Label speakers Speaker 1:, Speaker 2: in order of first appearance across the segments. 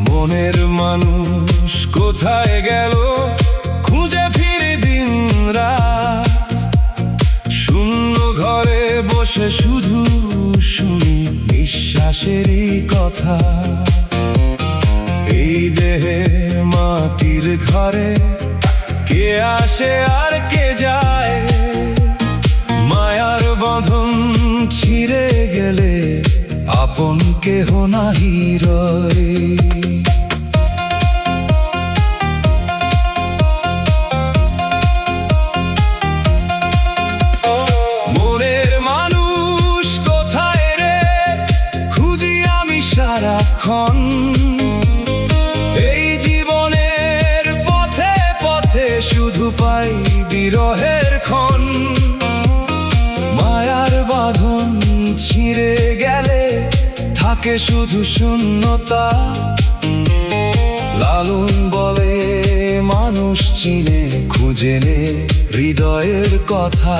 Speaker 1: মনের মানুষ কোথায় গেল, খুঁজে ফিরে দিন রাত। শূন্য ঘরে বসে শুধু শুনি নিঃশ্বাসেরই কথা। এই দেহের মাটির ঘরে কে আসে আর কে যায়, মায়ার বাঁধন ছিঁড়ে গেলে আপন কেহ নাহি রয়। মনের মানুষ কোথায় রে, খুঁজি আমি সারাক্ষণ। এই জীবনের পথে পথে শুধু পাই বিরহের ক্ষণ। মায়ার বাঁধন ছিঁড়ে গেলে থাকে শুধু শূন্যতা। লালন বলে মানুষ চিনে খুঁজে নে হৃদয়ের কথা।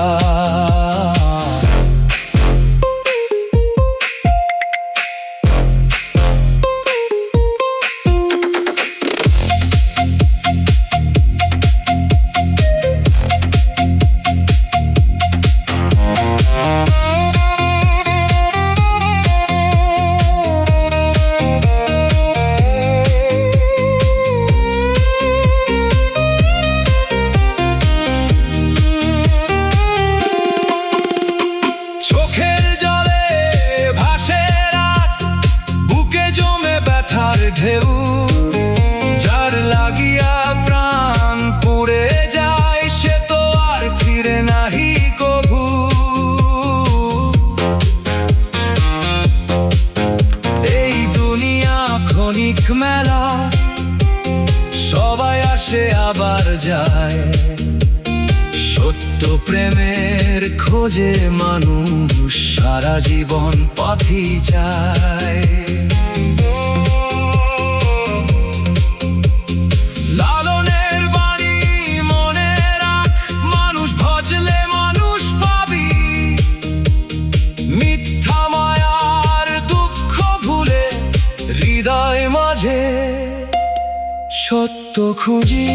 Speaker 1: ঢেউ যার লাগিয়া প্রাণ পুড়ে যায়, সে তো আর ফিরে নাহি কভু। এই দুনিয়া ক্ষণিক মেলা, সবাই আসে আবার যায়। সত্য প্রেমের খোঁজে মানুষ সারা জীবন পথই যায়। হৃদয় মাঝে সত্য খুঁজি।